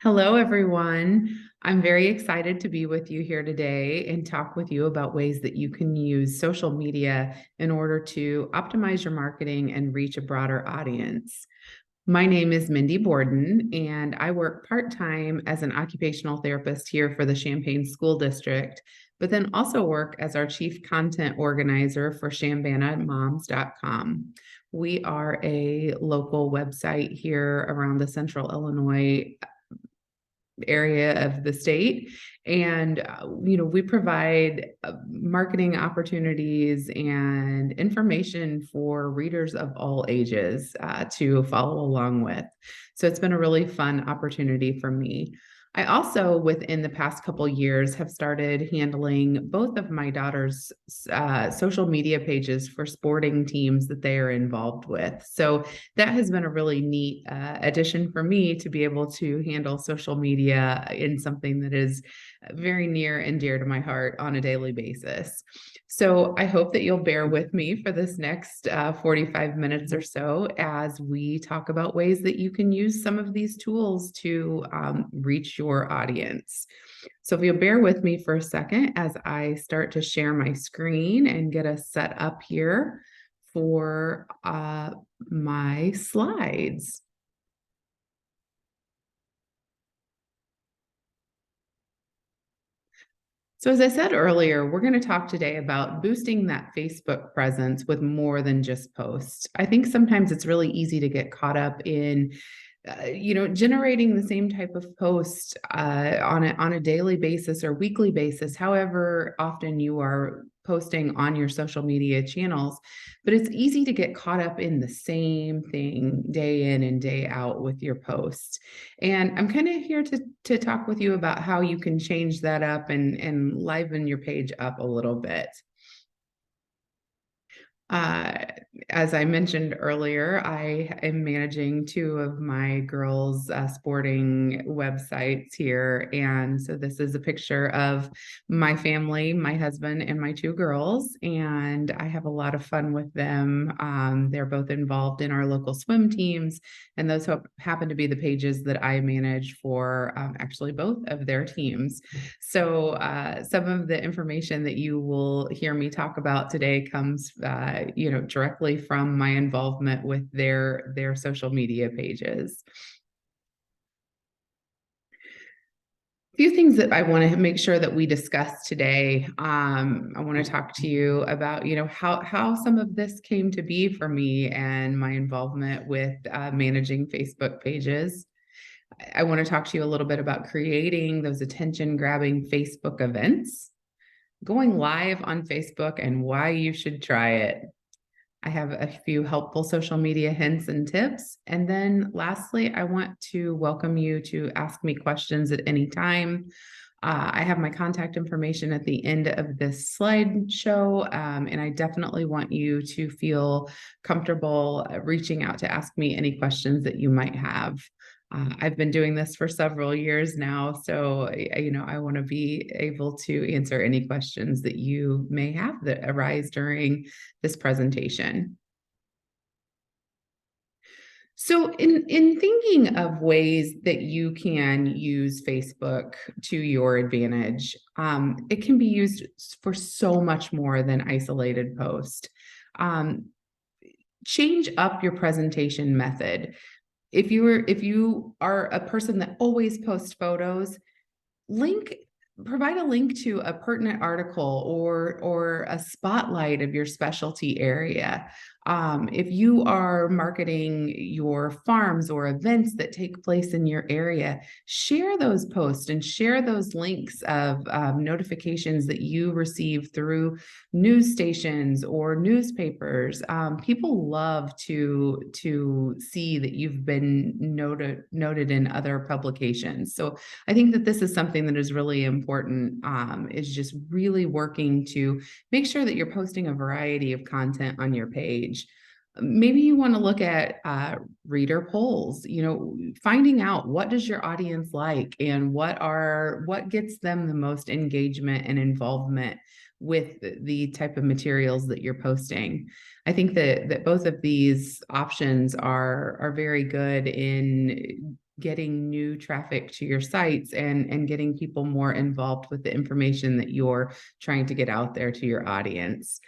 Hello, everyone. I'm very excited to be with you here today and talk with you about ways that you can use social media in order to optimize your marketing and reach a broader audience. My name is Mindy Borden, and I work part time as an occupational therapist here for the Champaign School District, but then also work as our chief content organizer for ShambanaMoms.com. We are a local website here around the central Illinois area of the state. And, we provide marketing opportunities and information for readers of all ages to follow along with. So it's been a really fun opportunity for me. I also, within the past couple years, have started handling both of my daughter's social media pages for sporting teams that they are involved with. So that has been a really neat addition for me to be able to handle social media in something that is very near and dear to my heart on a daily basis. So I hope that you'll bear with me for this next 45 minutes or so as we talk about ways that you can use some of these tools to reach your audience. So if you'll bear with me for a second as I start to share my screen and get us set up here for my slides. So as I said earlier, we're going to talk today about boosting that Facebook presence with more than just posts. I think sometimes it's really easy to get caught up in generating the same type of post on a daily basis or weekly basis, however often you are posting on your social media channels. But it's easy to get caught up in the same thing day in and day out with your posts. And I'm kind of here to talk with you about how you can change that up and liven your page up a little bit. Uh, as I mentioned earlier, I am managing two of my girls' sporting websites here. And so this is a picture of my family, my husband, and my two girls. And I have a lot of fun with them. They're both involved in our local swim teams. And those happen to be the pages that I manage for actually both of their teams. So some of the information that you will hear me talk about today comes directly from my involvement with their social media pages. A few things that I want to make sure that we discuss today. I want to talk to you about, how some of this came to be for me and my involvement with managing Facebook pages. I want to talk to you a little bit about creating those attention-grabbing Facebook events, going live on Facebook, and why you should try it. I have a few helpful social media hints and tips. And then lastly, I want to welcome you to ask me questions at any time. I have my contact information at the end of this slideshow, and I definitely want you to feel comfortable reaching out to ask me any questions that you might have. I've been doing this for several years now, so I want to be able to answer any questions that you may have that arise during this presentation. So in thinking of ways that you can use Facebook to your advantage, it can be used for so much more than isolated post. Um, Change up your presentation method. If you are a person that always posts photos, provide a link to a pertinent article or a spotlight of your specialty area. If you are marketing your farms or events that take place in your area, share those posts and share those links of notifications that you receive through news stations or newspapers. People love to see that you've been noted in other publications. So I think that this is something that is really important, is just really working to make sure that you're posting a variety of content on your page. Maybe you want to look at reader polls, finding out what does your audience like and what gets them the most engagement and involvement with the type of materials that you're posting. I think that both of these options are very good in getting new traffic to your sites and getting people more involved with the information that you're trying to get out there to your audience.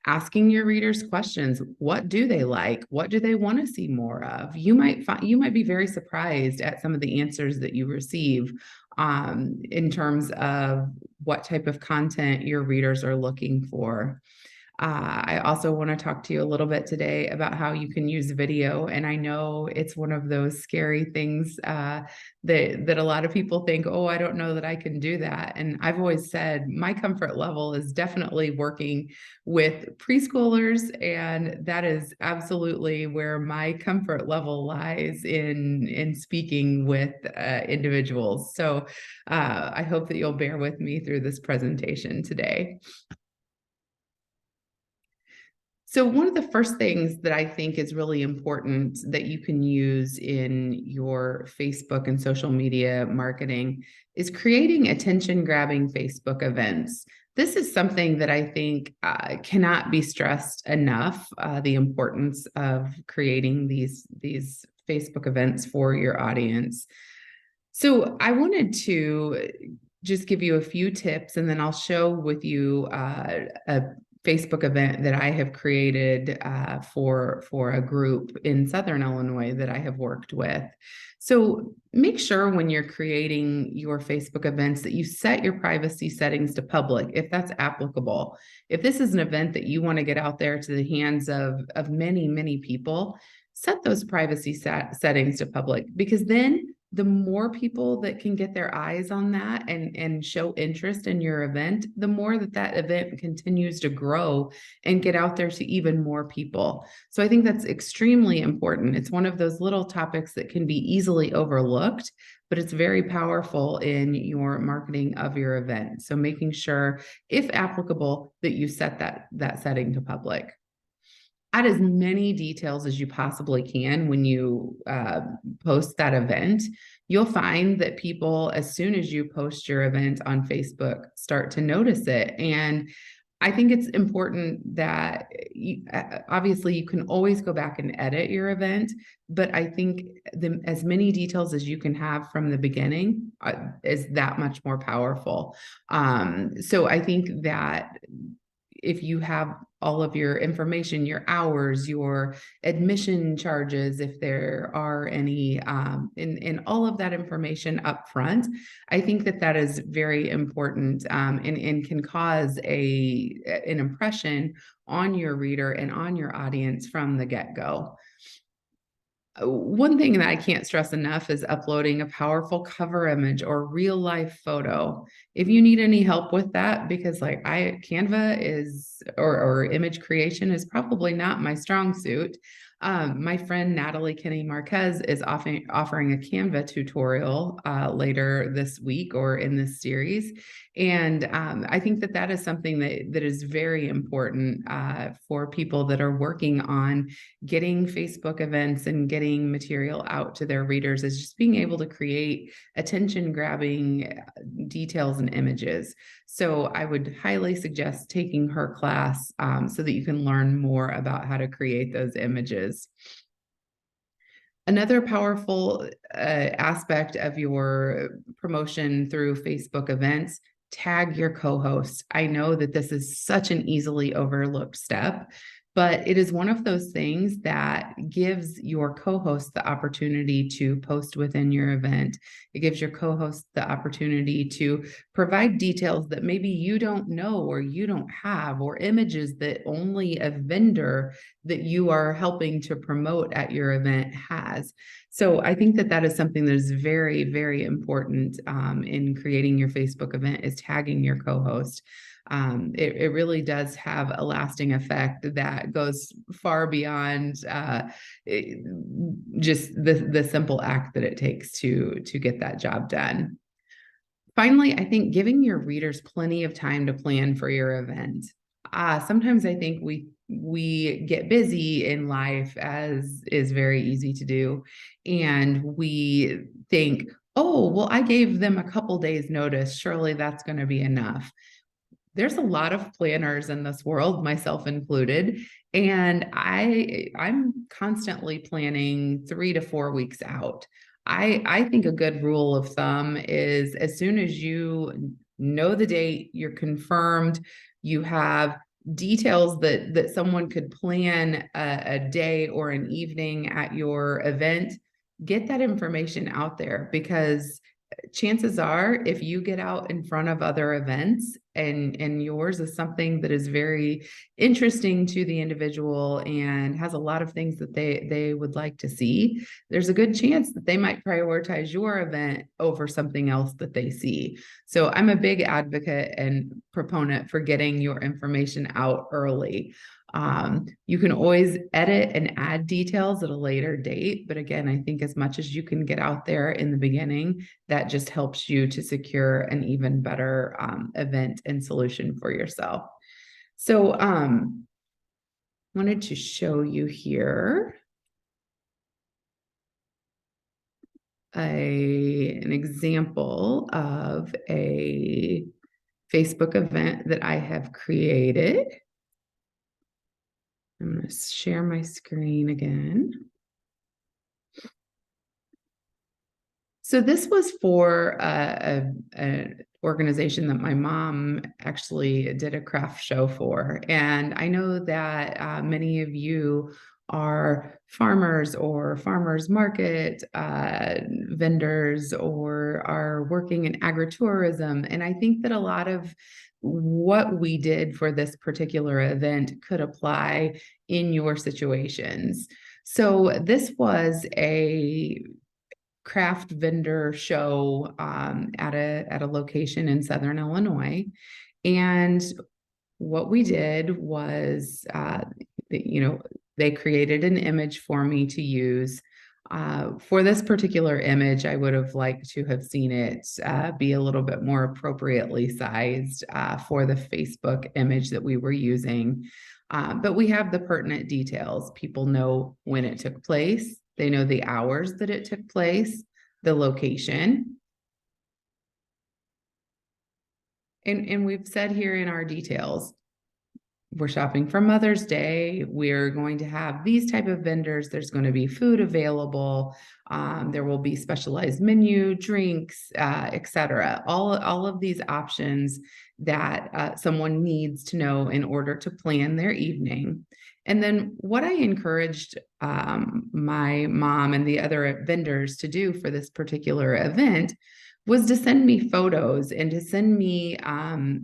Asking your readers questions. What do they like? What do they want to see more of? You might be very surprised at some of the answers that you receive in terms of what type of content your readers are looking for. I also want to talk to you a little bit today about how you can use video. And I know it's one of those scary things that a lot of people think, oh, I don't know that I can do that. And I've always said my comfort level is definitely working with preschoolers. And that is absolutely where my comfort level lies in speaking with individuals. So I hope that you'll bear with me through this presentation today. So one of the first things that I think is really important that you can use in your Facebook and social media marketing is creating attention-grabbing Facebook events. This is something that I think cannot be stressed enough, the importance of creating these Facebook events for your audience. So I wanted to just give you a few tips, and then I'll show with you a Facebook event that I have created for a group in Southern Illinois that I have worked with. So make sure when you're creating your Facebook events that you set your privacy settings to public, if that's applicable. If this is an event that you want to get out there to the hands of many, many people, set those privacy settings to public, because then the more people that can get their eyes on that and show interest in your event, the more that event continues to grow and get out there to even more people. So I think that's extremely important. It's one of those little topics that can be easily overlooked, but it's very powerful in your marketing of your event. So making sure, if applicable, that you set that setting to public. Add as many details as you possibly can when you post that event. You'll find that people, as soon as you post your event on Facebook, start to notice it. And I think it's important that obviously you can always go back and edit your event, but I think as many details as you can have from the beginning is that much more powerful. So I think that if you have all of your information, your hours, your admission charges, if there are any, in all of that information up front, I think that is very important and can cause an impression on your reader and on your audience from the get-go. One thing that I can't stress enough is uploading a powerful cover image or real life photo. If you need any help with that, because Canva is, or image creation is probably not my strong suit. My friend Natalie Kenny Marquez is offering a Canva tutorial later this week or in this series. And I think that is something that is very important for people that are working on getting Facebook events and getting material out to their readers, is just being able to create attention-grabbing details and images. So I would highly suggest taking her class so that you can learn more about how to create those images. Another powerful aspect of your promotion through Facebook events: tag your co-host. I know that this is such an easily overlooked step, but it is one of those things that gives your co-host the opportunity to post within your event. It gives your co-host the opportunity to provide details that maybe you don't know or you don't have, or images that only a vendor that you are helping to promote at your event has. So I think that is something that is very, very important in creating your Facebook event, is tagging your co-host. It really does have a lasting effect that goes far beyond just the simple act that it takes to get that job done. Finally, I think giving your readers plenty of time to plan for your event. Sometimes I think we get busy in life, as is very easy to do, and we think, oh, well, I gave them a couple days notice, surely that's going to be enough. there's a lot of planners in this world, myself included, and I'm constantly planning 3 to 4 weeks out. I think a good rule of thumb is as soon as you know the date, you're confirmed, you have details that someone could plan a day or an evening at your event, get that information out there, because chances are if you get out in front of other events and yours is something that is very interesting to the individual and has a lot of things that they would like to see, there's a good chance that they might prioritize your event over something else that they see. So I'm a big advocate and proponent for getting your information out early. You can always edit and add details at a later date, but again, I think as much as you can get out there in the beginning, that just helps you to secure an even better event and solution for yourself. So wanted to show you here an example of a Facebook event that I have created. I'm going to share my screen again. So this was for an organization that my mom actually did a craft show for. And I know that many of you are farmers or farmers market vendors or are working in agritourism. And I think that a lot of what we did for this particular event could apply in your situations. So this was a craft vendor show at a location in Southern Illinois. And what we did was, they created an image for me to use. For this particular image, I would have liked to have seen it be a little bit more appropriately sized for the Facebook image that we were using. But we have the pertinent details. People know when it took place. They know the hours that it took place, the location. And we've said here in our details, we're shopping for Mother's Day. We're going to have these type of vendors. There's going to be food available. There will be specialized menu, drinks, etc. All of these options that someone needs to know in order to plan their evening. And then what I encouraged my mom and the other vendors to do for this particular event was to send me photos and to send me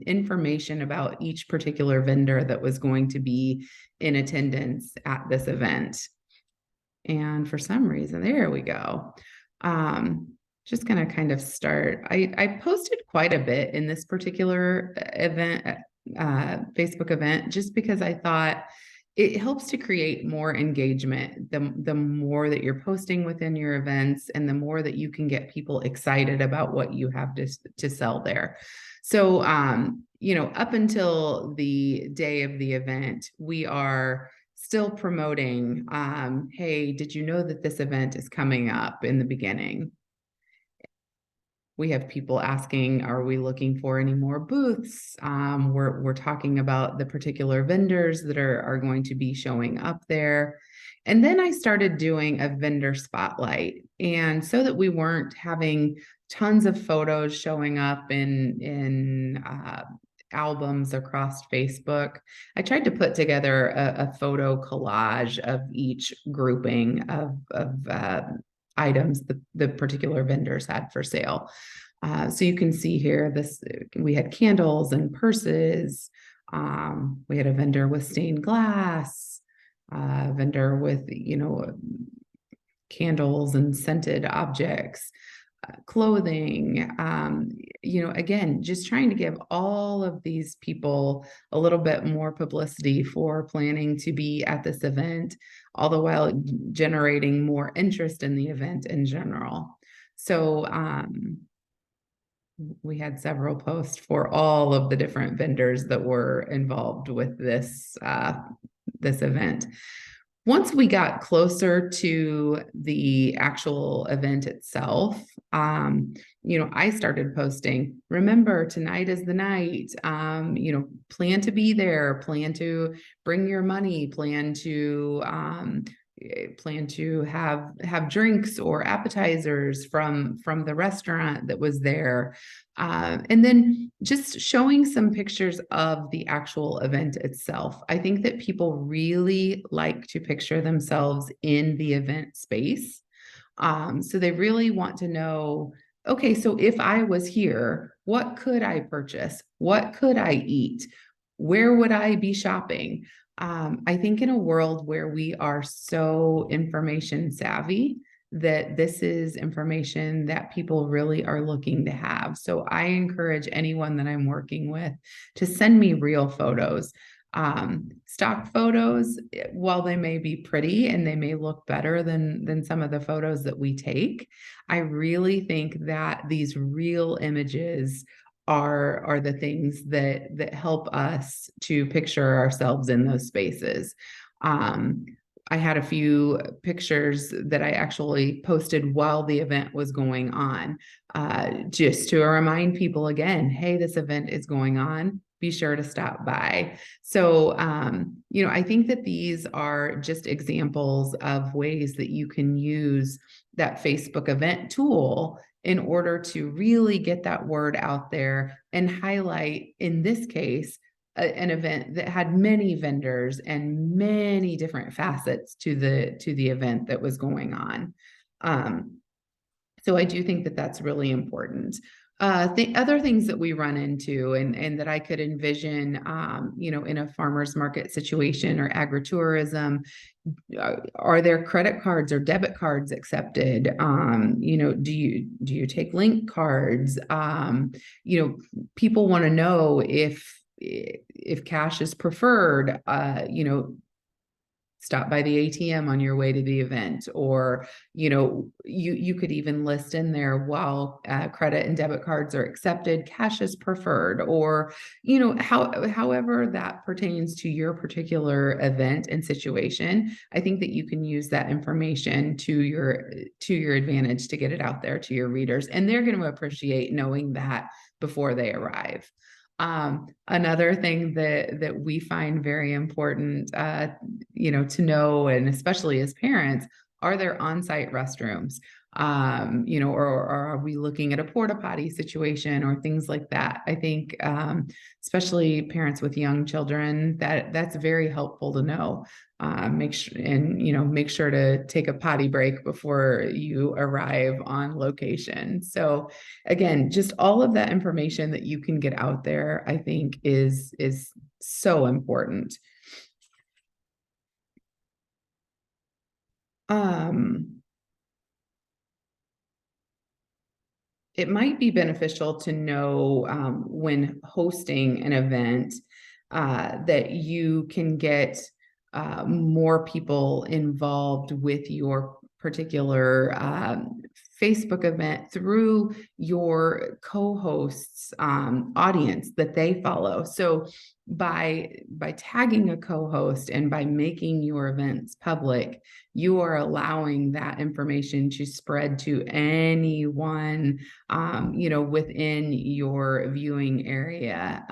information about each particular vendor that was going to be in attendance at this event. And for some reason, there we go. Just going to kind of start. I posted quite a bit in this particular event, Facebook event, just because I thought it helps to create more engagement. The more that you're posting within your events and the more that you can get people excited about what you have to sell there. So, up until the day of the event, we are still promoting, hey, did you know that this event is coming up in the beginning? We have people asking, are we looking for any more booths? We're talking about the particular vendors that are going to be showing up there. And then I started doing a vendor spotlight. And so that we weren't having tons of photos showing up in albums across Facebook, I tried to put together a photo collage of each grouping of items that the particular vendors had for sale. So you can see here, we had candles and purses. We had a vendor with stained glass, a vendor with, candles and scented objects, clothing, again, just trying to give all of these people a little bit more publicity for planning to be at this event, all the while generating more interest in the event in general. So we had several posts for all of the different vendors that were involved with this event. Once we got closer to the actual event itself, I started posting, remember, tonight is the night, plan to be there, plan to bring your money, plan to have drinks or appetizers from the restaurant that was there, and then just showing some pictures of the actual event itself. I think that people really like to picture themselves in the event space. So they really want to know, okay, so if I was here, what could I purchase? What could I eat? Where would I be shopping? I think in a world where we are so information savvy, that this is information that people really are looking to have. So I encourage anyone that I'm working with to send me real photos. Stock photos, while they may be pretty and they may look better than some of the photos that we take, I really think that these real images are the things that help us to picture ourselves in those spaces. I had a few pictures that I actually posted while the event was going on, just to remind people again, hey, this event is going on. Be sure to stop by. So, I think that these are just examples of ways that you can use that Facebook event tool in order to really get that word out there and highlight, in this case, an event that had many vendors and many different facets to the event that was going on. So I do think that that's really important. The other things that we run into and that I could envision, in a farmer's market situation or agritourism, are there credit cards or debit cards accepted? Do you take link cards? People want to know if cash is preferred. Stop by the ATM on your way to the event, or you could even list in there, while credit and debit cards are accepted, cash is preferred, or however that pertains to your particular event and situation. I think that you can use that information to your advantage to get it out there to your readers, and they're going to appreciate knowing that before they arrive. Another thing that we find very important, to know, and especially as parents, are there on-site restrooms? Or are we looking at a porta potty situation or things like that? I think, especially parents with young children, that's very helpful to know. Make sure to take a potty break before you arrive on location. So again, just all of that information that you can get out there, I think is so important. It might be beneficial to know, when hosting an event, that you can get more people involved with your particular Facebook event through your co-hosts' audience that they follow. So by tagging a co-host and by making your events public, you are allowing that information to spread to anyone, within your viewing area.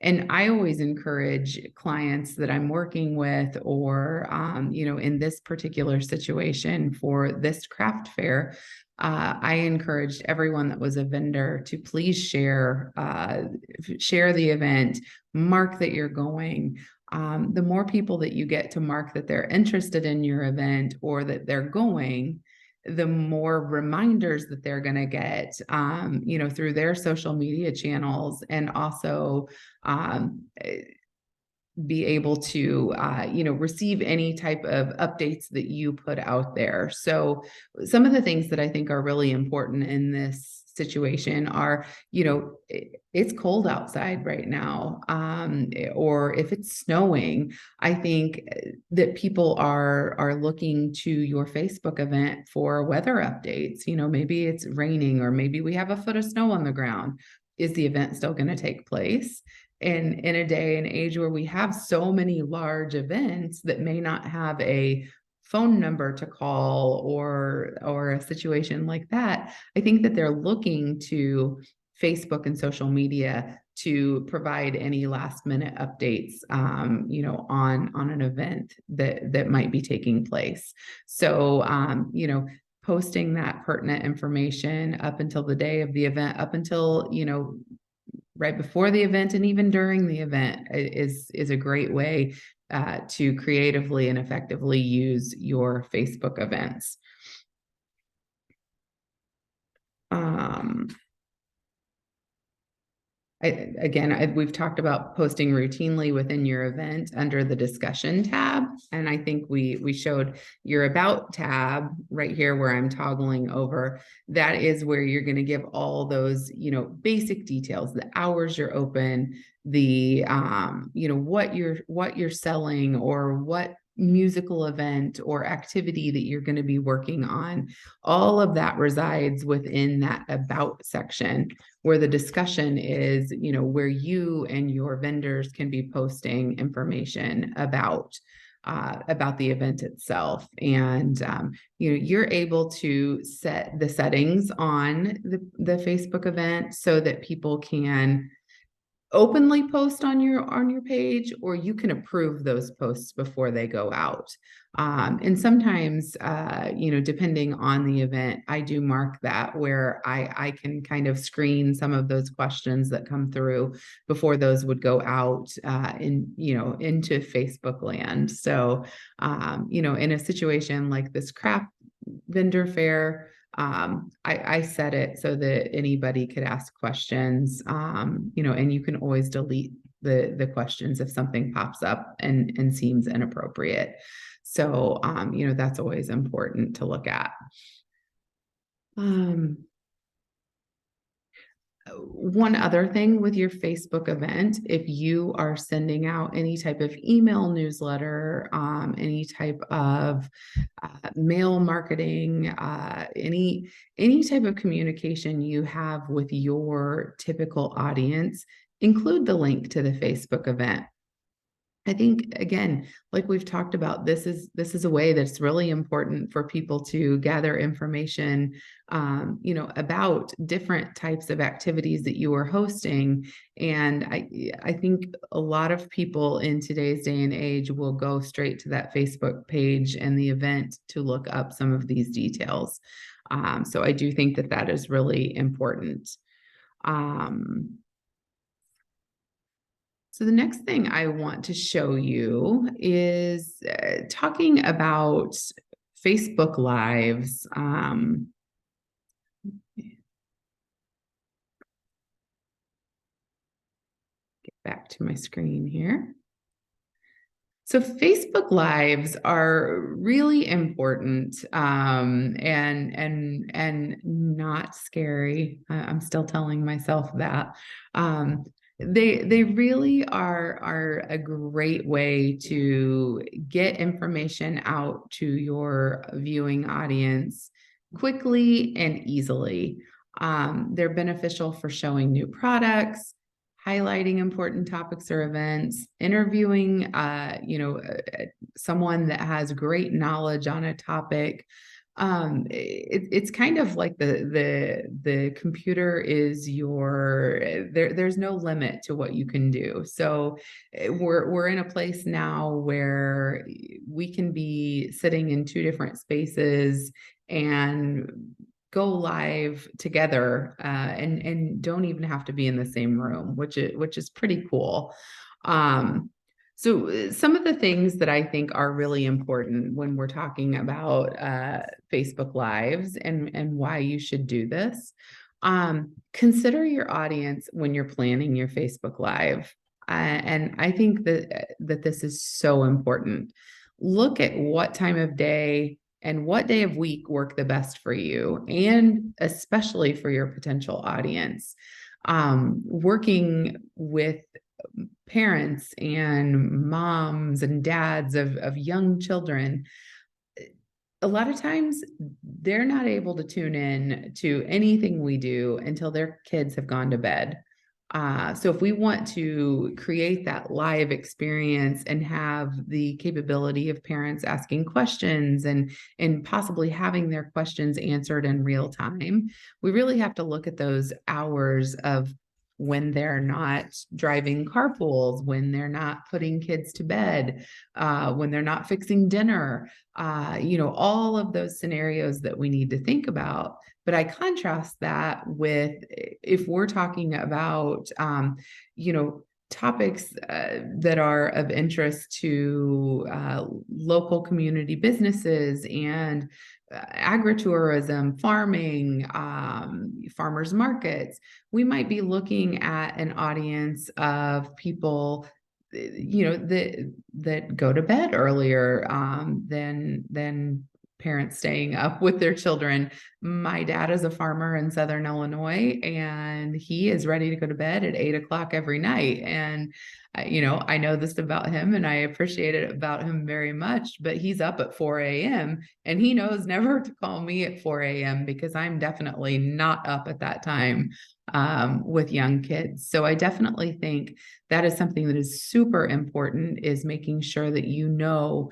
And I always encourage clients that I'm working with, or, in this particular situation for this craft fair, I encouraged everyone that was a vendor to please share the event, mark that you're going. The more people that you get to mark that they're interested in your event or that they're going, the more reminders that they're going to get, through their social media channels, and also be able to, receive any type of updates that you put out there. So some of the things that I think are really important in this situation are, it's cold outside right now, or if it's snowing, I think that people are looking to your Facebook event for weather updates. Maybe it's raining, or maybe we have a foot of snow on the ground. Is the event still going to take place? And in a day and age where we have so many large events that may not have a phone number to call or a situation like that, I think that they're looking to Facebook and social media to provide any last minute updates, on an event that might be taking place. So, posting that pertinent information up until the day of the event, up until, right before the event and even during the event is a great way to creatively and effectively use your Facebook events. We've talked about posting routinely within your event under the discussion tab. And I think we showed your about tab right here where I'm toggling over. That is where you're going to give all those, basic details, the hours you're open, the, what you're selling or what musical event or activity that you're going to be working on. All of that resides within that about section, where the discussion is, where you and your vendors can be posting information about the event itself. And, you're able to set the settings on the Facebook event so that people can openly post on your page, or you can approve those posts before they go out. And sometimes, depending on the event, I do mark that where I can kind of screen some of those questions that come through before those would go out into Facebook land. So, in a situation like this craft vendor fair, I set it so that anybody could ask questions, and you can always delete the questions if something pops up and seems inappropriate. So, that's always important to look at. One other thing with your Facebook event, if you are sending out any type of email newsletter, any type of mail marketing, any type of communication you have with your typical audience, include the link to the Facebook event. I think, again, like we've talked about, this is a way that's really important for people to gather information, about different types of activities that you are hosting. And I think a lot of people in today's day and age will go straight to that Facebook page and the event to look up some of these details. So I do think that is really important. So the next thing I want to show you is talking about Facebook Lives. Get back to my screen here. So Facebook Lives are really important, and not scary. I'm still telling myself that. They really are a great way to get information out to your viewing audience quickly and easily. They're beneficial for showing new products, highlighting important topics or events, interviewing, someone that has great knowledge on a topic. It's kind of like the computer is there's no limit to what you can do. So we're in a place now where we can be sitting in two different spaces and go live together, and don't even have to be in the same room, which is pretty cool. So some of the things that I think are really important when we're talking about Facebook Lives and why you should do this, consider your audience when you're planning your Facebook Live. And I think that this is so important. Look at what time of day and what day of week work the best for you, and especially for your potential audience. Working with parents and moms and dads of young children, a lot of times they're not able to tune in to anything we do until their kids have gone to bed. So if we want to create that live experience and have the capability of parents asking questions and possibly having their questions answered in real time, we really have to look at those hours of when they're not driving carpools, when they're not putting kids to bed, when they're not fixing dinner, all of those scenarios that we need to think about. But I contrast that with if we're talking about, topics that are of interest to local community businesses and agritourism, farming, farmers markets, we might be looking at an audience of people that go to bed earlier than parents staying up with their children. My dad is a farmer in Southern Illinois, and he is ready to go to bed at 8 o'clock every night. And I know this about him, and I appreciate it about him very much. But he's up at 4 a.m. and he knows never to call me at 4 a.m. because I'm definitely not up at that time with young kids. So I definitely think that is something that is super important, is making sure that you know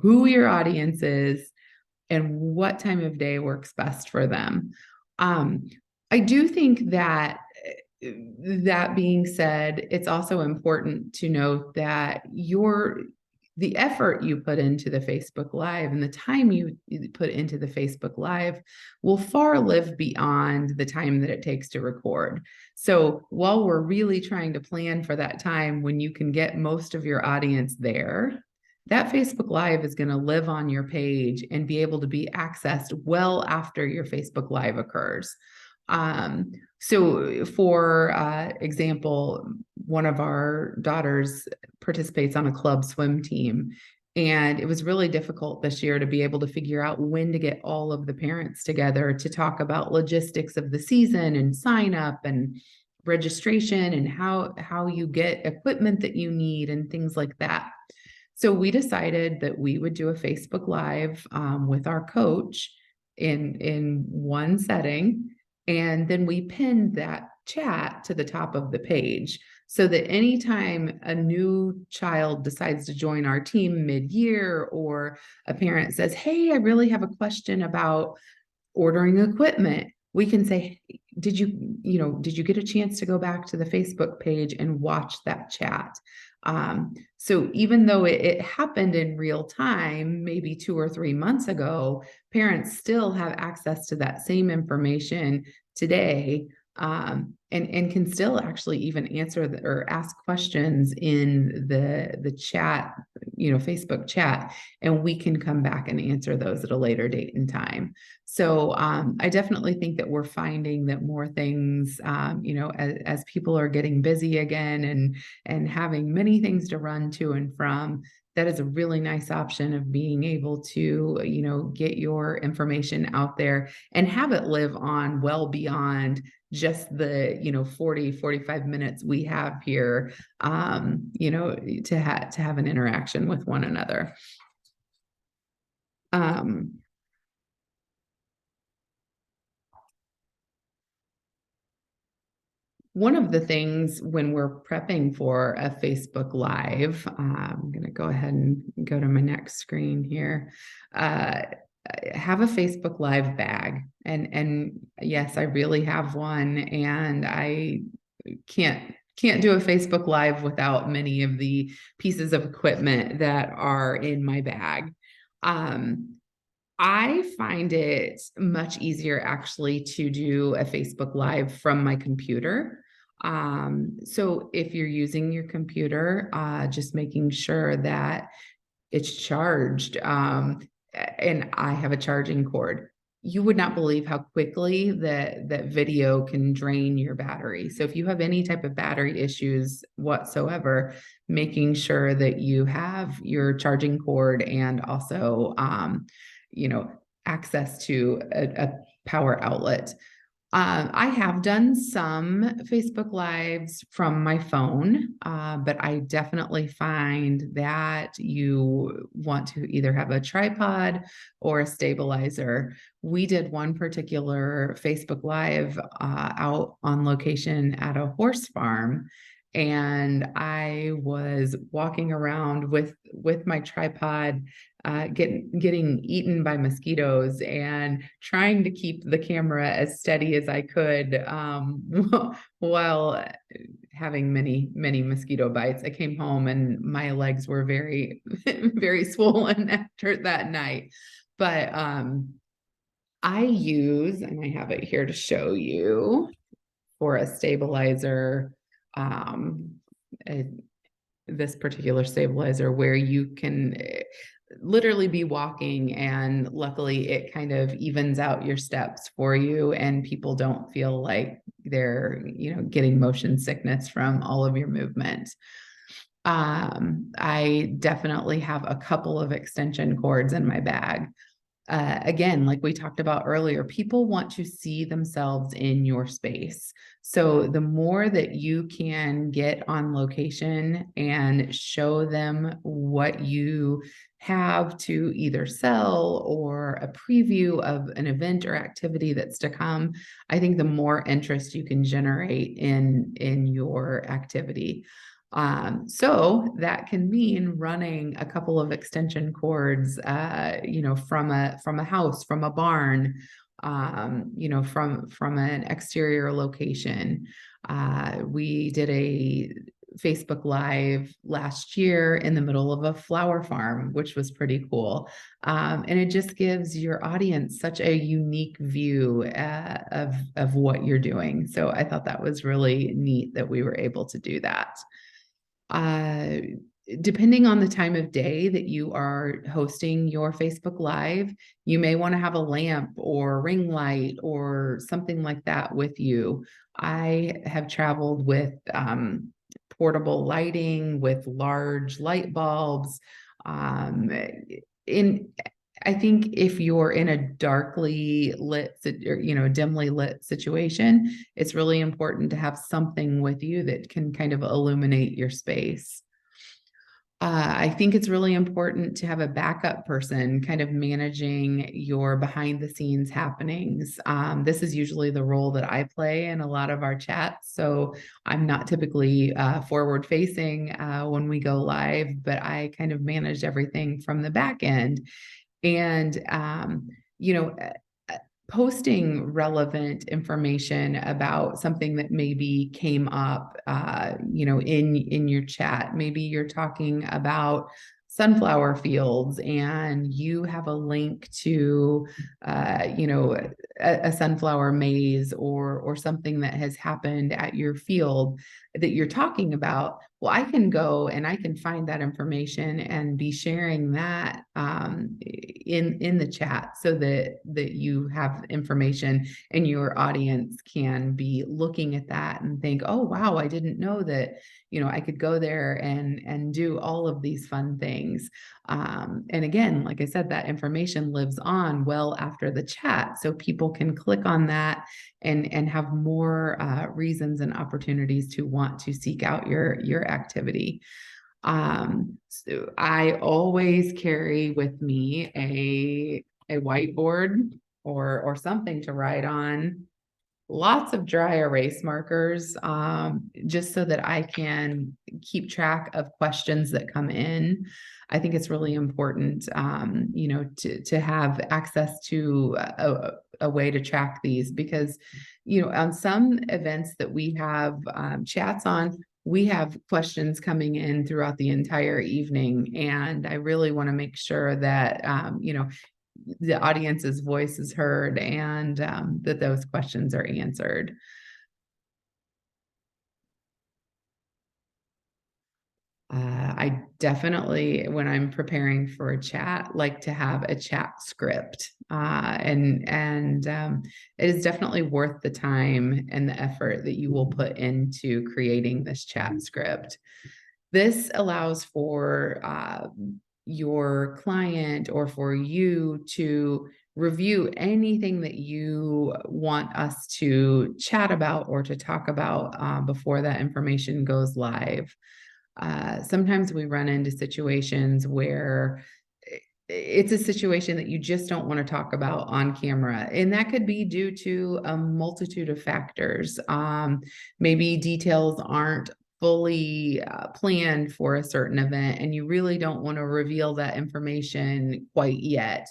who your audience is and what time of day works best for them. I do think that that being said, it's also important to note that the effort you put into the Facebook Live and the time you put into the Facebook Live will far live beyond the time that it takes to record. So while we're really trying to plan for that time when you can get most of your audience there, that Facebook Live is going to live on your page and be able to be accessed well after your Facebook Live occurs. So for example, one of our daughters participates on a club swim team, and it was really difficult this year to be able to figure out when to get all of the parents together to talk about logistics of the season and sign up and registration and how you get equipment that you need and things like that. So we decided that we would do a Facebook Live with our coach in one setting, and then we pinned that chat to the top of the page so that anytime a new child decides to join our team mid-year, or a parent says, "Hey, I really have a question about ordering equipment," we can say, did you get a chance to go back to the Facebook page and watch that chat? So even though it happened in real time, maybe 2 or 3 months ago, parents still have access to that same information today, and can still actually even answer or ask questions in the chat, Facebook chat, and we can come back and answer those at a later date and time. So I definitely think that we're finding that more things, as people are getting busy again and having many things to run to and from, that is a really nice option of being able to, get your information out there and have it live on well beyond just the 40-45 minutes we have here, to have an interaction with one another. One of the things when we're prepping for a Facebook Live, I'm going to go ahead and go to my next screen here. Have a Facebook Live bag, and yes, I really have one, and I can't do a Facebook Live without many of the pieces of equipment that are in my bag. I find it much easier actually to do a Facebook Live from my computer. So if you're using your computer, just making sure that it's charged, and I have a charging cord. You would not believe how quickly that video can drain your battery. So if you have any type of battery issues whatsoever, making sure that you have your charging cord and also access to a power outlet. I have done some Facebook Lives from my phone, but I definitely find that you want to either have a tripod or a stabilizer. We did one particular Facebook Live out on location at a horse farm, and I was walking around with my tripod, getting eaten by mosquitoes and trying to keep the camera as steady as I could, while having many mosquito bites. I came home and my legs were very very swollen after that night. But I use, and I have it here to show you, for a stabilizer, um, a this particular stabilizer, where you can literally be walking, and luckily it kind of evens out your steps for you, and people don't feel like they're, getting motion sickness from all of your movement. I definitely have a couple of extension cords in my bag. Again, like we talked about earlier, people want to see themselves in your space. So the more that you can get on location and show them what you have to either sell or a preview of an event or activity that's to come, I think the more interest you can generate in your activity. So that can mean running a couple of extension cords, from a house, from a barn, from an exterior location. We did a Facebook Live last year in the middle of a flower farm, which was pretty cool. And it just gives your audience such a unique view of what you're doing. So I thought that was really neat that we were able to do that. Uh, Depending on the time of day that you are hosting your Facebook Live, you may want to have a lamp or ring light or something like that with you. I have traveled with portable lighting, with large light bulbs. In I think if you're in a darkly lit or, dimly lit situation, it's really important to have something with you that can kind of illuminate your space. I think it's really important to have a backup person kind of managing your behind the scenes happenings. This is usually the role that I play in a lot of our chats. So I'm not typically forward facing when we go live, but I kind of manage everything from the back end. And you know posting relevant information about something that maybe came up, in your chat. Maybe you're talking about sunflower fields and you have a link to, a sunflower maze or something that has happened at your field that you're talking about. Well, I can go and I can find that information and be sharing that in the chat, so that you have information and your audience can be looking at that and think, oh wow, I didn't know that, I could go there and do all of these fun things. And again, like I said, that information lives on well after the chat, so people can click on that and have more reasons and opportunities to want to seek out your activity. So I always carry with me a whiteboard or something to write on, lots of dry erase markers, just so that I can keep track of questions that come in. I think it's really important, to have access to a way to track these, because, on some events that we have chats on, we have questions coming in throughout the entire evening. And I really want to make sure that, the audience's voice is heard and that those questions are answered. I definitely, when I'm preparing for a chat, like to have a chat script, and it is definitely worth the time and the effort that you will put into creating this chat script. This allows for your client or for you to review anything that you want us to chat about or to talk about before that information goes live. Sometimes we run into situations where it's a situation that you just don't want to talk about on camera. And that could be due to a multitude of factors. Maybe details aren't fully planned for a certain event, and you really don't want to reveal that information quite yet.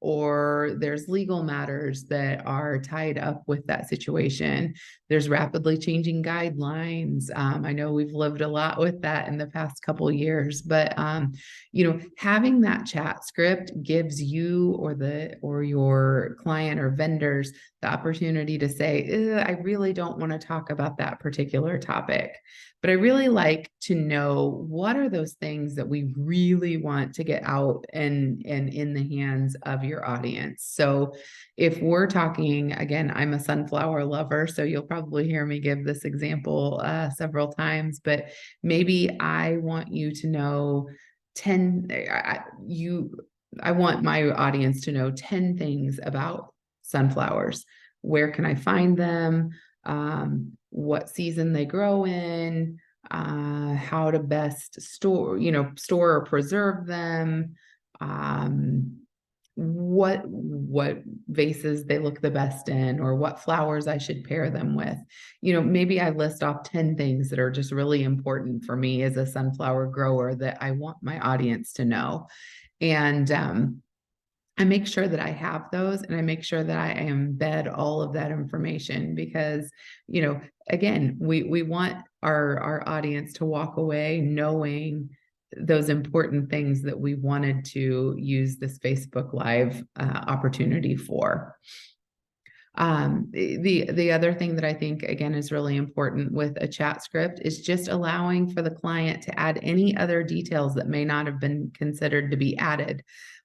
Or there's legal matters that are tied up with that situation. There's rapidly changing guidelines. I know we've lived a lot with that in the past couple of years, but having that chat script gives you or your client or vendors the opportunity to say, I really don't want to talk about that particular topic, but I really like to know what are those things that we really want to get out and in the hands of your audience. So if we're talking, again, I'm a sunflower lover, so you'll probably hear me give this example several times, but maybe I want you to know 10, I want my audience to know 10 things about sunflowers. Where can I find them? What season they grow in, how to best store or preserve them, what vases they look the best in, or what flowers I should pair them with. Maybe I list off 10 things that are just really important for me as a sunflower grower that I want my audience to know. And I make sure that I have those, and I make sure that I embed all of that information because, again, we want our audience to walk away knowing those important things that we wanted to use this Facebook Live opportunity for. The other thing that I think, again, is really important with a chat script is just allowing for the client to add any other details that may not have been considered to be added.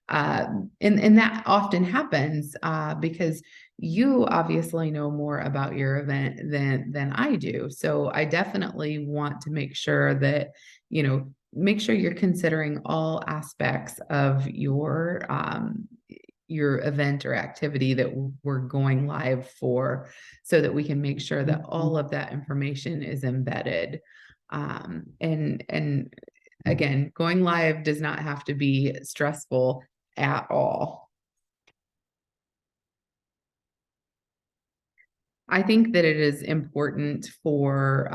And that often happens because you obviously know more about your event than I do. So I definitely want to make sure that, make sure you're considering all aspects of your event or activity that we're going live for, so that we can make sure that all of that information is embedded. And again, going live does not have to be stressful at all. I think that it is important for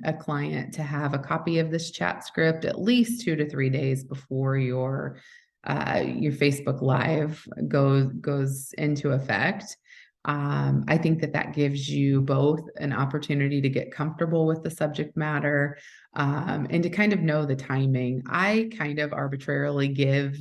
a client to have a copy of this chat script at least 2 to 3 days before your Facebook Live goes into effect. I think that gives you both an opportunity to get comfortable with the subject matter and to kind of know the timing. I kind of arbitrarily give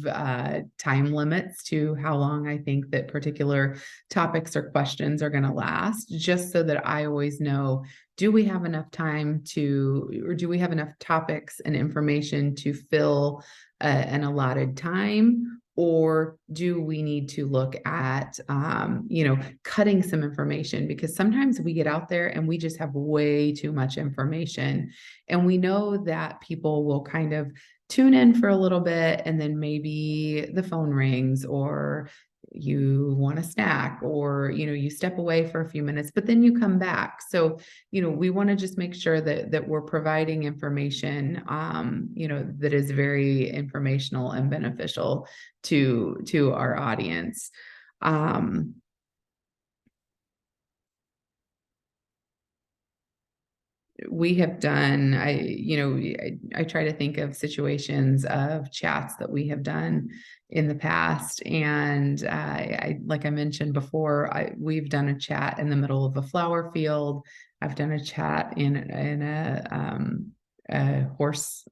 time limits to how long I think that particular topics or questions are going to last, just so that I always know, do we have enough time or do we have enough topics and information to fill an allotted time? Or do we need to look at, cutting some information? Because sometimes we get out there and we just have way too much information. And we know that people will kind of tune in for a little bit, and then maybe the phone rings, or you want a snack, or you step away for a few minutes, but then you come back. So we want to just make sure that we're providing information that is very informational and beneficial to our audience. We have done, I try to think of situations of chats that we have done in the past. And like I mentioned before, we've done a chat in the middle of a flower field. I've done a chat in a horse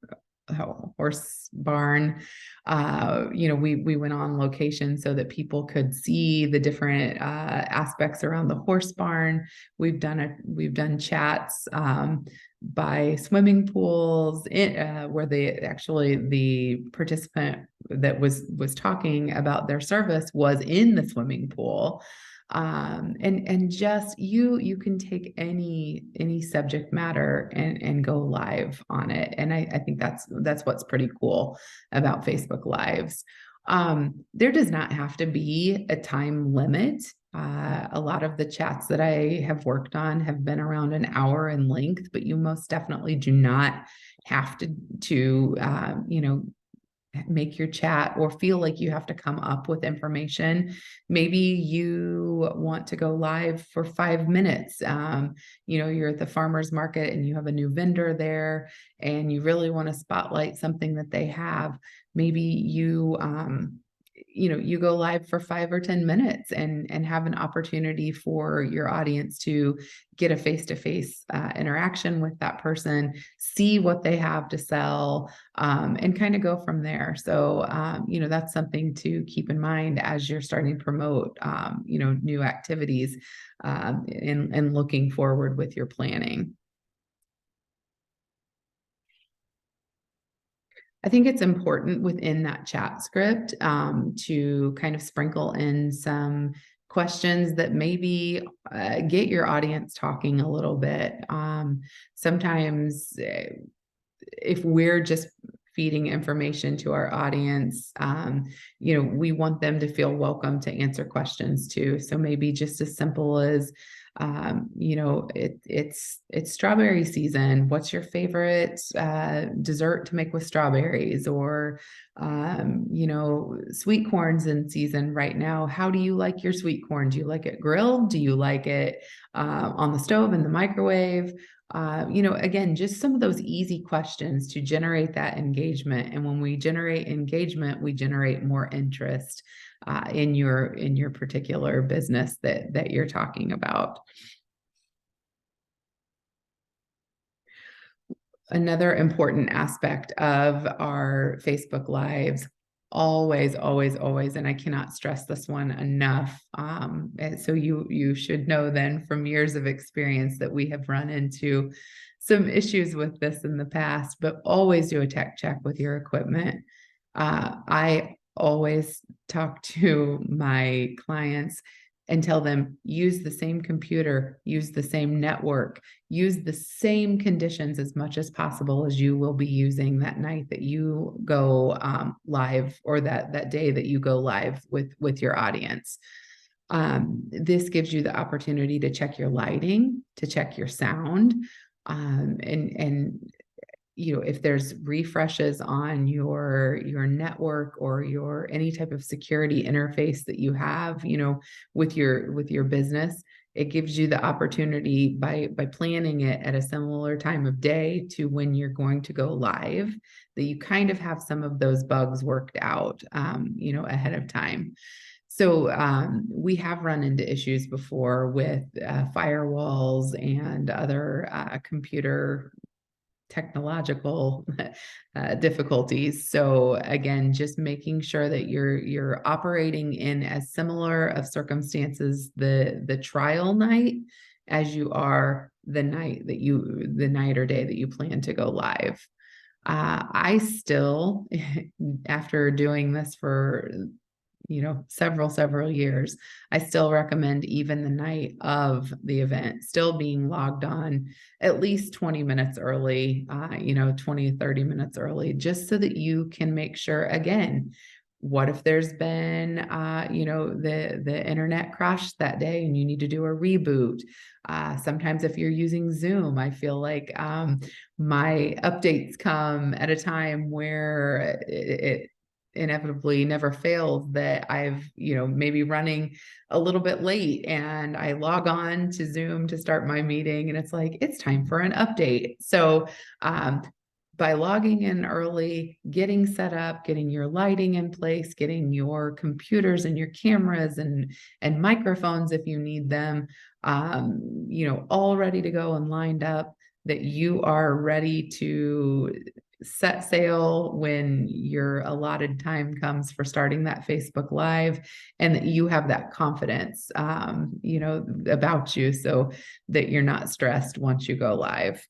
barn. We went on location so that people could see the different aspects around the horse barn. We've done chats by swimming pools where the participant that was talking about their service was in the swimming pool. And just you can take any subject matter and go live on it. And I think that's what's pretty cool about Facebook Lives. There does not have to be a time limit. A lot of the chats that I have worked on have been around an hour in length, but you most definitely do not have to make your chat or feel like you have to come up with information. Maybe you want to go live for 5 minutes. You're at the farmer's market and you have a new vendor there and you really want to spotlight something that they have. Maybe you go live for 5 or 10 minutes and have an opportunity for your audience to get a face-to-face interaction with that person, see what they have to sell, and kind of go from there. So, that's something to keep in mind as you're starting to promote, new activities, and looking forward with your planning. I think it's important within that chat script to kind of sprinkle in some questions that maybe get your audience talking a little bit. Sometimes if we're just feeding information to our audience, we want them to feel welcome to answer questions too. So maybe just as simple as, it's strawberry season. What's your favorite dessert to make with strawberries? Or, sweet corn's in season right now. How do you like your sweet corn? Do you like it grilled? Do you like it on the stove, in the microwave? Again, just some of those easy questions to generate that engagement. And when we generate engagement, we generate more interest in your particular business that you're talking about. Another important aspect of our Facebook Lives, always, always, always, and I cannot stress this one enough. And so you should know then from years of experience that we have run into some issues with this in the past, but always do a tech check with your equipment. I always talk to my clients and tell them, use the same computer, use the same network, use the same conditions as much as possible as you will be using that night that you go live, or that day that you go live with your audience. This gives you the opportunity to check your lighting, to check your sound, and if there's refreshes on your network or your any type of security interface that you have, with your business, it gives you the opportunity by planning it at a similar time of day to when you're going to go live, that you kind of have some of those bugs worked out, ahead of time. So we have run into issues before with firewalls and other computer technological difficulties. So again, just making sure that you're operating in as similar of circumstances the trial night as you are the night or day that you plan to go live. I still, after doing this for several years, I still recommend even the night of the event still being logged on at least 20 minutes early, 20, 30 minutes early, just so that you can make sure, again, what if there's been, the internet crashed that day and you need to do a reboot? Sometimes if you're using Zoom, I feel like my updates come at a time where it inevitably never fails that I've, maybe running a little bit late and I log on to Zoom to start my meeting and it's like, it's time for an update. So, by logging in early, getting set up, getting your lighting in place, getting your computers and your cameras and microphones if you need them, all ready to go and lined up, that you are ready to set sail when your allotted time comes for starting that Facebook Live, and that you have that confidence, about you, so that you're not stressed once you go live.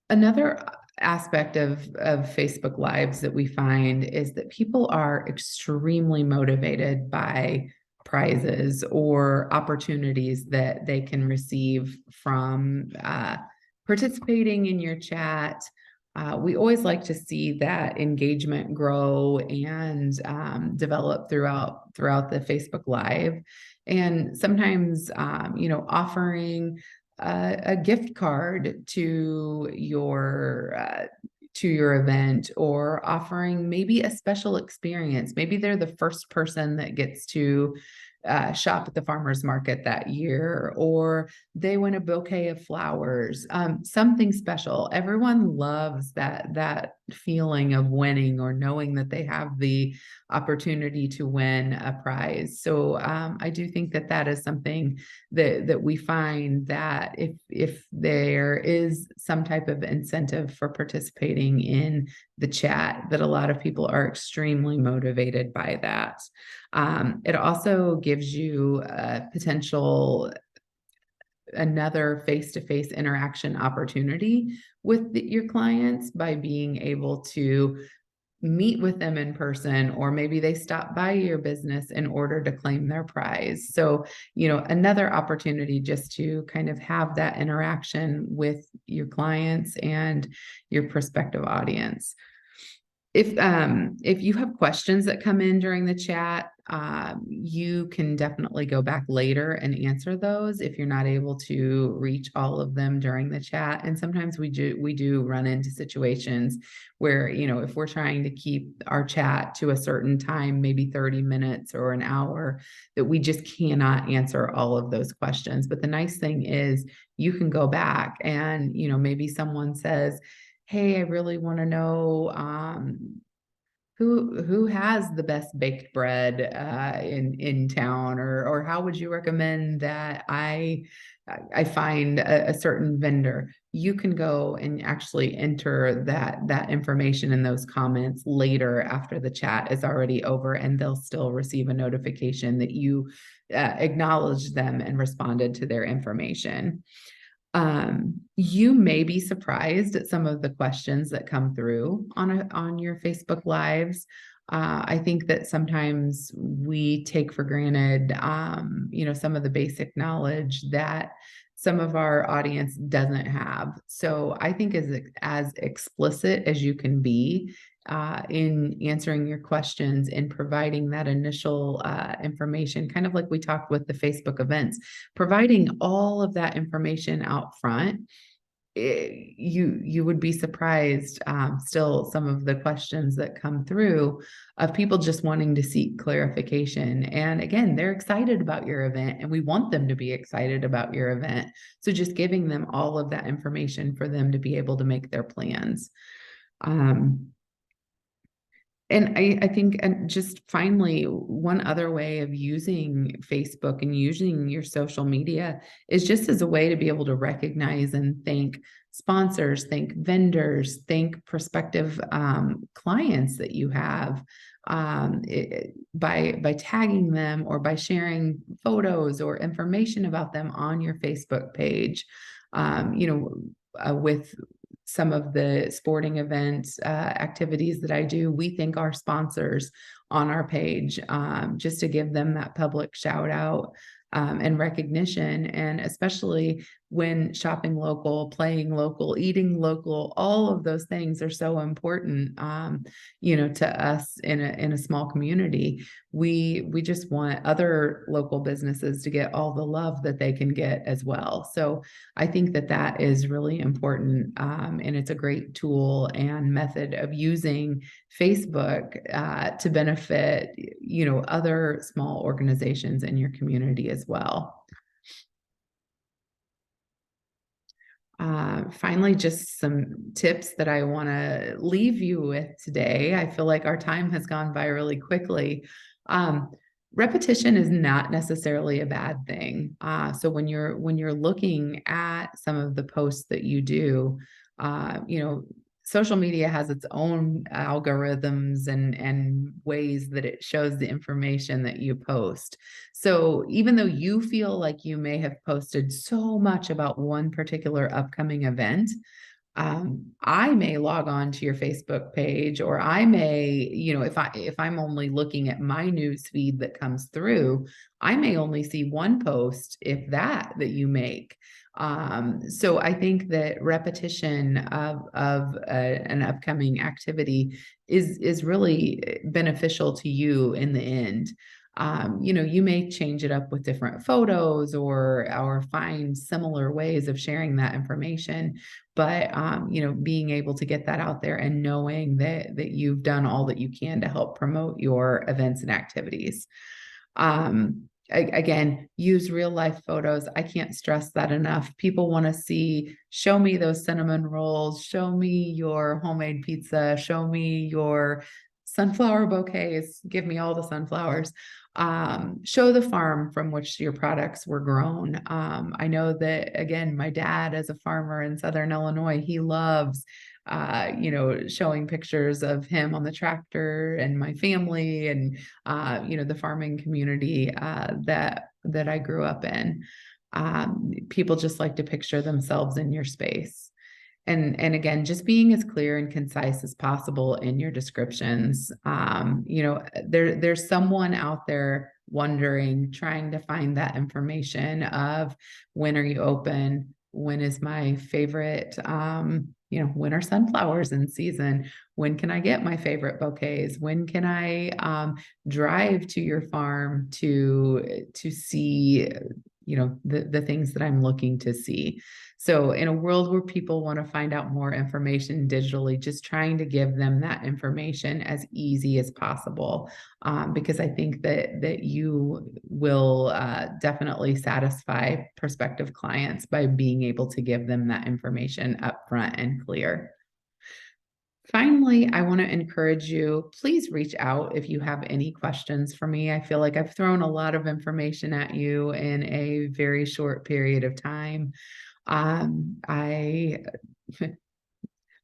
Another aspect of Facebook Lives that we find is that people are extremely motivated by prizes or opportunities that they can receive from participating in your chat. We always like to see that engagement grow and develop throughout the Facebook Live. And sometimes, offering a gift card to your event, or offering maybe a special experience. Maybe they're the first person that gets to shop at the farmer's market that year, or they win a bouquet of flowers, something special. Everyone loves that feeling of winning, or knowing that they have the opportunity to win a prize. So I do think that that is something that we find, that if there is some type of incentive for participating in the chat, that a lot of people are extremely motivated by that. It also gives you a potential another face-to-face interaction opportunity with your clients, by being able to meet with them in person, or maybe they stop by your business in order to claim their prize. So, another opportunity just to kind of have that interaction with your clients and your prospective audience. If you have questions that come in during the chat, you can definitely go back later and answer those if you're not able to reach all of them during the chat. And sometimes we do run into situations where, if we're trying to keep our chat to a certain time, maybe 30 minutes or an hour, that we just cannot answer all of those questions. But the nice thing is, you can go back and, maybe someone says, hey, I really want to know who has the best baked bread in town, or how would you recommend that I find a certain vendor. You can go and actually enter that information in those comments later, after the chat is already over, and they'll still receive a notification that you acknowledged them and responded to their information. You may be surprised at some of the questions that come through on your Facebook Lives. I think that sometimes we take for granted, some of the basic knowledge that some of our audience doesn't have. So I think as explicit as you can be in answering your questions and providing that initial information, kind of like we talked with the Facebook events, providing all of that information out front. You would be surprised, still some of the questions that come through, of people just wanting to seek clarification. And again, they're excited about your event, and we want them to be excited about your event. So just giving them all of that information for them to be able to make their plans. And I think, and just finally, one other way of using Facebook and using your social media is just as a way to be able to recognize and thank sponsors, thank vendors, thank prospective clients that you have, by tagging them, or by sharing photos or information about them on your Facebook page. With some of the sporting events activities that I do, we thank our sponsors on our page, just to give them that public shout out and recognition. And especially when shopping local, playing local, eating local, all of those things are so important, to us in a small community. We just want other local businesses to get all the love that they can get as well. So I think that is really important, and it's a great tool and method of using Facebook to benefit, other small organizations in your community as well. Finally, just some tips that I want to leave you with today. I feel like our time has gone by really quickly. Repetition is not necessarily a bad thing. So when you're looking at some of the posts that you do, social media has its own algorithms and ways that it shows the information that you post. So even though you feel like you may have posted so much about one particular upcoming event, I may log on to your Facebook page, or I may, if I'm only looking at my news feed that comes through, I may only see one post, if that you make. So I think that repetition of an upcoming activity is really beneficial to you in the end. You may change it up with different photos, or find similar ways of sharing that information. But being able to get that out there and knowing that you've done all that you can to help promote your events and activities. Again, use real life photos. I can't stress that enough. People want to see, show me those cinnamon rolls, show me your homemade pizza, show me your sunflower bouquets, give me all the sunflowers. Show the farm from which your products were grown. I know that, again, my dad, as a farmer in Southern Illinois, he loves showing pictures of him on the tractor, and my family, and the farming community that I grew up in. People just like to picture themselves in your space. And again, just being as clear and concise as possible in your descriptions. There's someone out there wondering, trying to find that information of, when are you open? When is my favorite, when are sunflowers in season? When can I get my favorite bouquets? When can I drive to your farm to see, the things that I'm looking to see? So in a world where people want to find out more information digitally, just trying to give them that information as easy as possible, because I think that you will definitely satisfy prospective clients by being able to give them that information upfront and clear. Finally, I want to encourage you, please reach out if you have any questions for me. I feel like I've thrown a lot of information at you in a very short period of time. I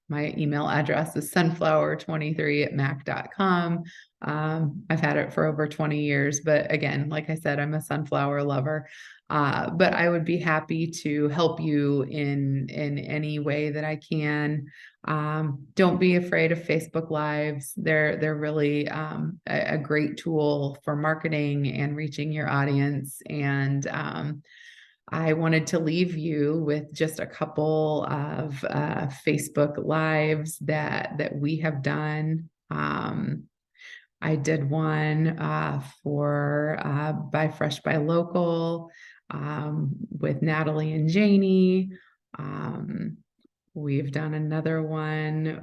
My email address is sunflower23@mac.com. I've had it for over 20 years, but again, like I said, I'm a sunflower lover. But I would be happy to help you in any way that I can. Don't be afraid of Facebook Lives. They're really a great tool for marketing and reaching your audience. And I wanted to leave you with just a couple of Facebook Lives that we have done. I did one for Buy Fresh, Buy Local, with Natalie and Janie. We've done another one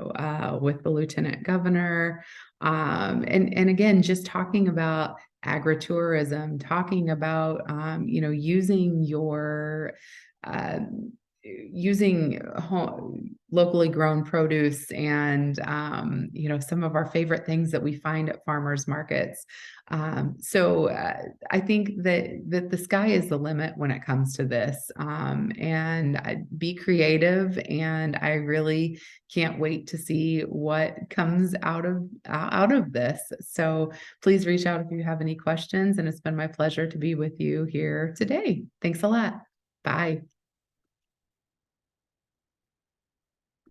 with the Lieutenant Governor. And again, just talking about agritourism, talking about, using your, uh, using locally grown produce, and some of our favorite things that we find at farmers markets. So I think that the sky is the limit when it comes to this, and be creative. And I really can't wait to see what comes out of this. So please reach out if you have any questions, and it's been my pleasure to be with you here today. Thanks a lot. Bye.